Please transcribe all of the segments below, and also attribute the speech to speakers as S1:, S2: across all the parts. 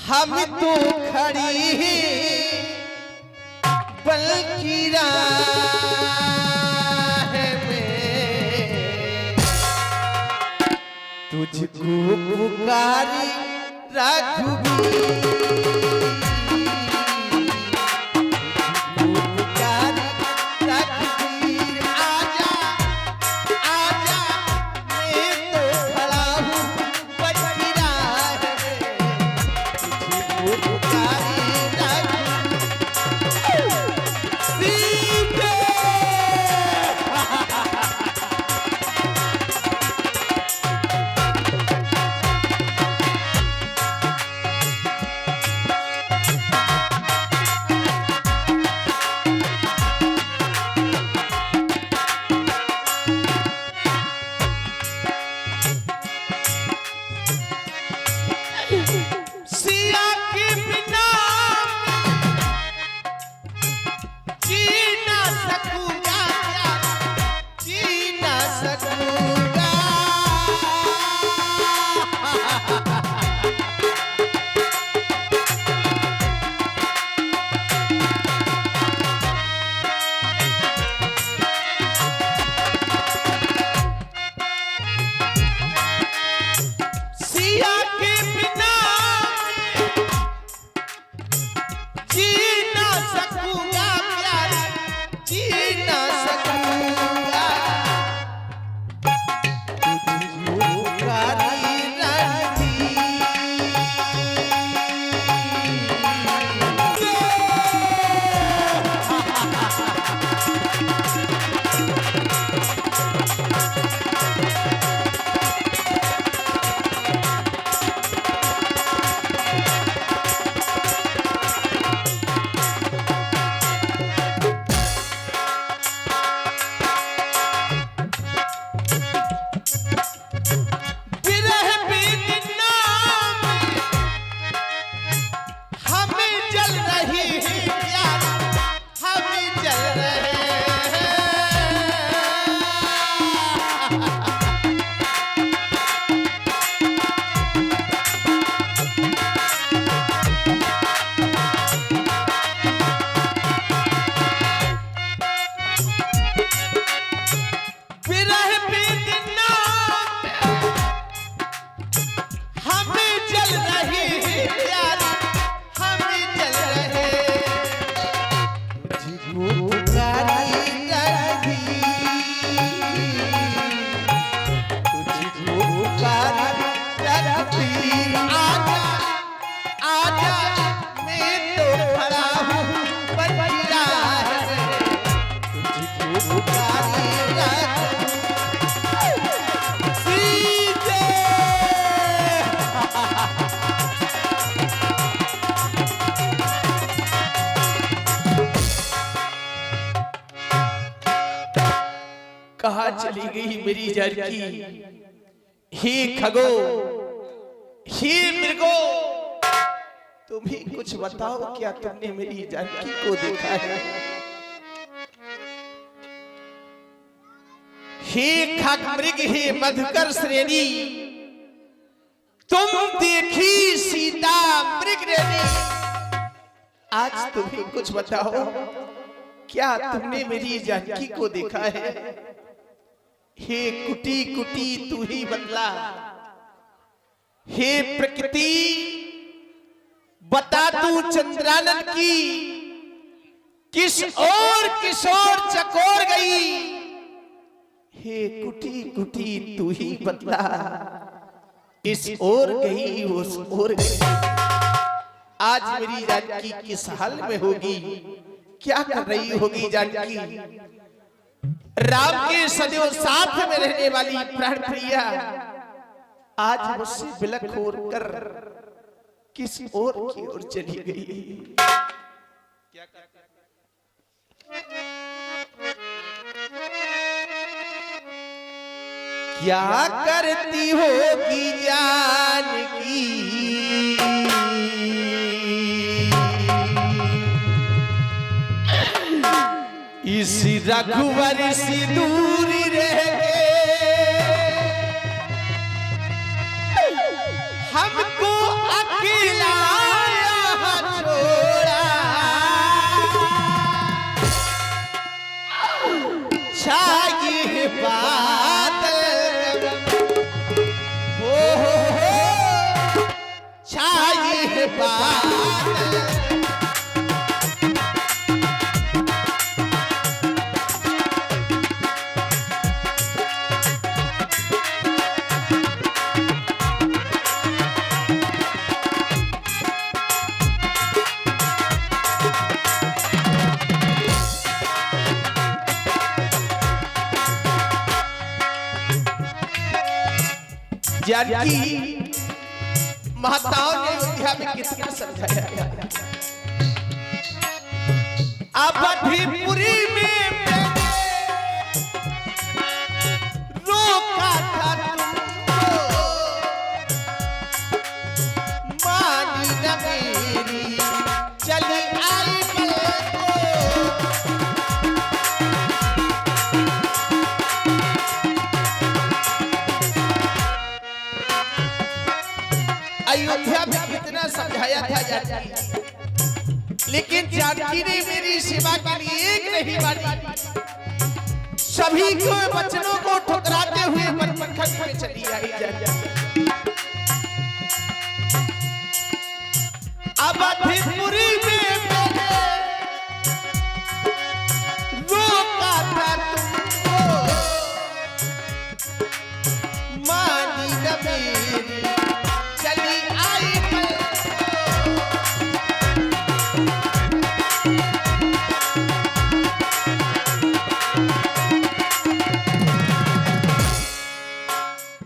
S1: हम तो खड़ी बल्कि राह में तुझको पुकारी रघुबीर कहाँ चली गई मेरी जानकी। हे खगो, हे मृगो, तुम ही कुछ बताओ, क्या तुमने मेरी जानकी को देखा है? हे खग मृग, हे मधुकर श्रेणी, तुम देखी सीता मृग रेणी। आज तुम ही कुछ बताओ, क्या तुमने मेरी जानकी को देखा है? हे कुटी कुटी तू ही बतला, हे प्रकृति बता तू चंद्रानन की किस ओर किशोर चकोर गई। हे कुटी कुटी तू ही बतला, इस ओर गई उस ओर गई। आज मेरी जानकी किस हाल में होगी, क्या कर रही होगी जानकी? राम के सदैव साथ में रहने वाली प्राण प्रिया आज मुझसे बिलख होर कर किस ओर की ओर चली गई। क्या करती होगी जानकी इस रघुवर सी दूरी रह गए, हमको अकेला बादल। जानकी माताओं ने अयोध्या में कितना समझाया। अवधीपुरी में रोका था तुमको, मानी न मेरी चली आई बलको। अयोध्या में कितना समझाया था जानकी, लेकिन जानकी ने मेरी सेवा के लिए एक नहीं मानी, सभी को वचनों को ठुकराते हुए मनमंथन में चली आई जानकी। अवधीपुरी में रोका था तुमको, मानी न मेरी चली आई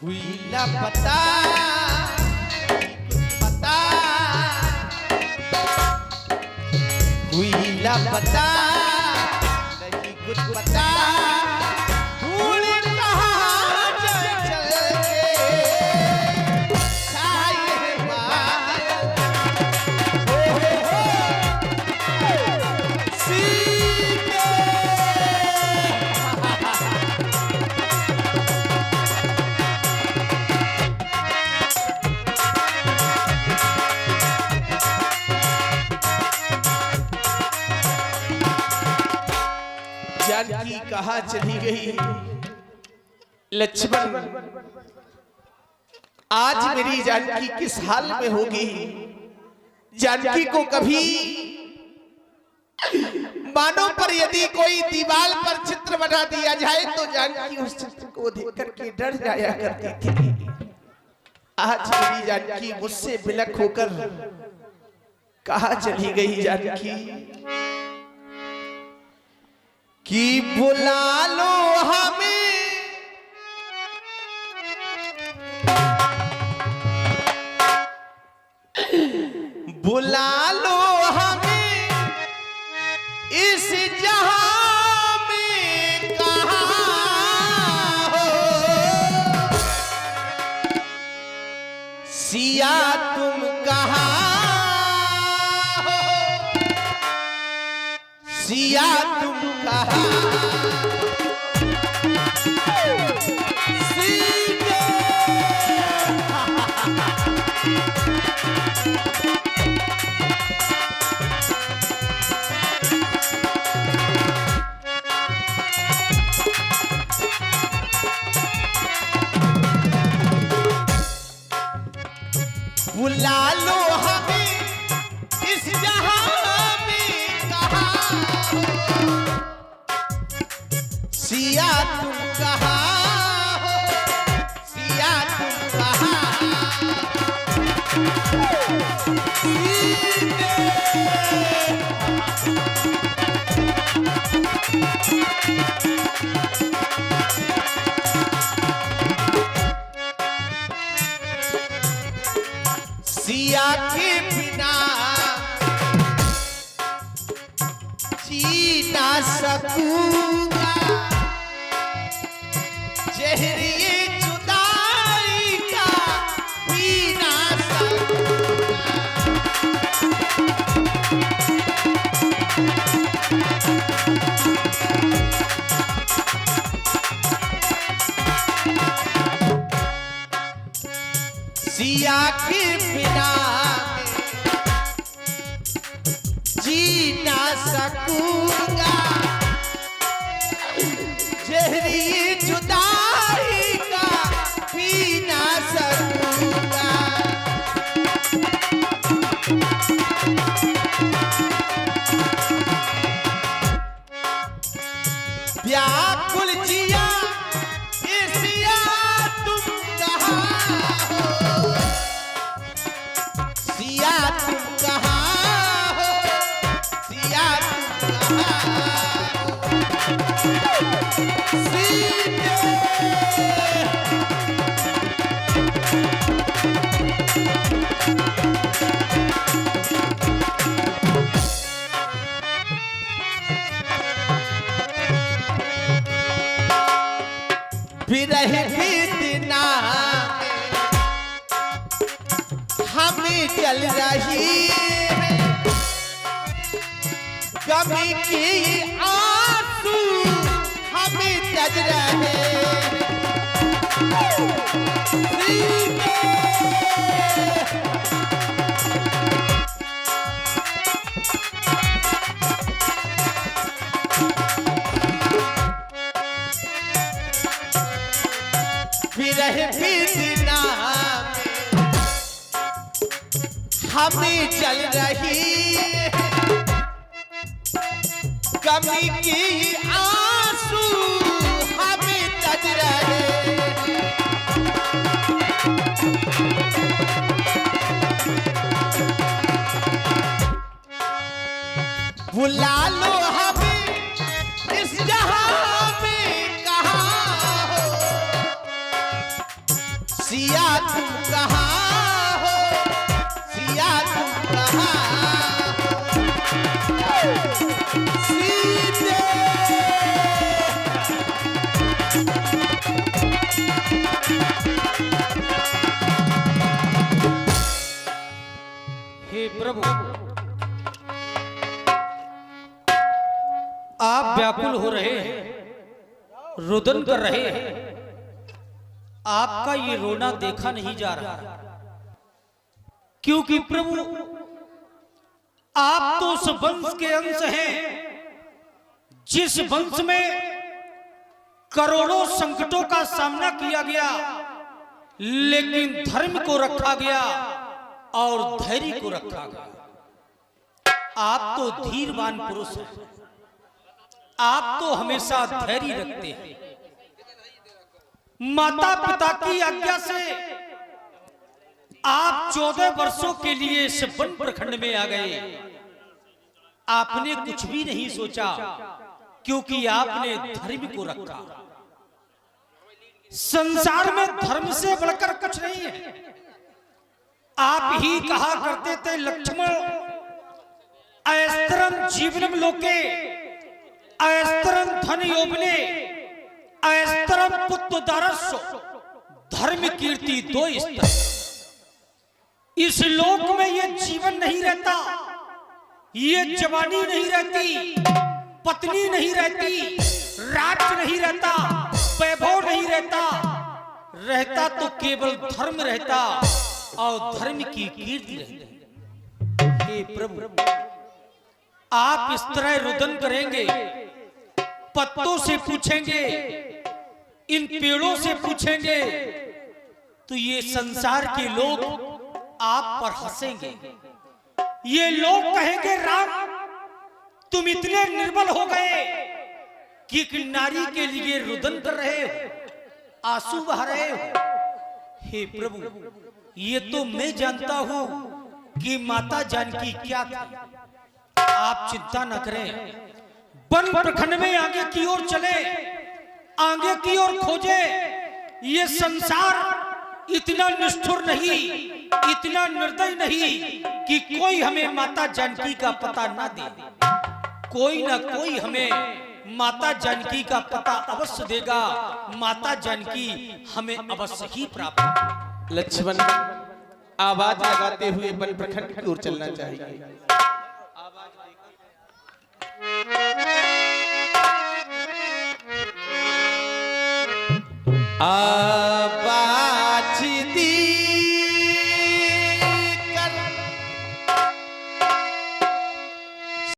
S1: हुई न पता पता, हुई न पता नहीं कुछ पता, भूल कहाँ चल चल के छाए बादल। हो सीने जानकी कहाँ चली गई। लक्ष्मण आज मेरी जानकी किस हाल में होगी। जानकी को कभी मानो पर यदि कोई दीवार पर चित्र बना दिया जाए तो जानकी उस चित्र को देख करके डर जाया करती थी। आज मेरी जानकी मुझसे बिलख होकर कहाँ चली गई जानकी। कि बुला लो हमें बुला लो हमें इस जहां में कहाँ हो। सिया तुम कहाँ हो, सिया तुम कहाँ। बुला लो हमें इस जहां में कहाँ हो, सिया तुम कहाँ हो, सिया तुम कहाँ। सिया के बिना जी ना सकूंगा, जहरिए जुदाई का पी ना सकूंगा। सिया के बिना जी ना सकूंगा, जहरी जुदाई का पी ना सकूंगा। विरह वेदना हमें चल रही है, कभी की आंसू हमें तज रहे। विरह वेदना हमें चल रही है, कमी की आंसू हमें तज रहे। बुला लो हमें इस जहां में, कहाँ हो सिया तुम, कहाँ हो सिया तुम, कहाँ सीते।
S2: हे प्रभु, आप व्याकुल हो रहे हैं, रुदन कर रहे हैं। आपका ये रोना देखा नहीं जा रहा, क्योंकि प्रभु आप तो उस वंश के अंश हैं जिस वंश में करोड़ों संकटों का सामना किया गया, लेकिन धर्म को रखा गया और धैर्य को रखा गया। आप तो धीरवान पुरुष हैं, आप तो हमेशा धैर्य रखते हैं। माता पिता की आज्ञा से आप 14 वर्षों के लिए इस वन प्रखंड में आ गए। आपने कुछ भी नहीं सोचा, क्योंकि आपने धर्म को रखा। संसार में धर्म से बढ़कर कुछ नहीं है। आप ही कहा करते थे, लक्ष्मण अस्त्रम जीवनम लोके अस्त्रम धन योबने अस्त्रम पुत्र दारस्व, धर्म कीर्ति दो स्तर। इस लोक में ये जीवन नहीं रहता, ये जवानी नहीं रहती, पत्नी नहीं रहती, राज्य नहीं रहता, वैभव नहीं रहता, रहता तो केवल धर्म रहता और धर्म की कीर्ति रहती। हे प्रभु, आप इस तरह रुदन करेंगे, पत्तों से पूछेंगे, इन पेड़ों से पूछेंगे, तो ये संसार के लोग आप पर हंसेंगे। ये लोग कहेंगे, राम तुम इतने निर्बल हो गए कि एक नारी के लिए रुदन कर रहे हो, आंसू बहा रहे हो। हे प्रभु, ये तो मैं जानता हूं कि माता जानकी क्या थी। आप चिंता न करें, वन प्रखंड में आगे की ओर चले, आगे की ओर खोजे। ये संसार इतना निष्ठुर नहीं, इतना निर्दय नहीं कि कोई हमें माता जानकी का पता ना दे। कोई ना कोई हमें माता जानकी का पता अवश्य देगा। माता जानकी हमें अवश्य ही प्राप्त।
S1: लक्ष्मण आवाज लगाते हुए वन प्रखंड की ओर चलना चाहिए। आ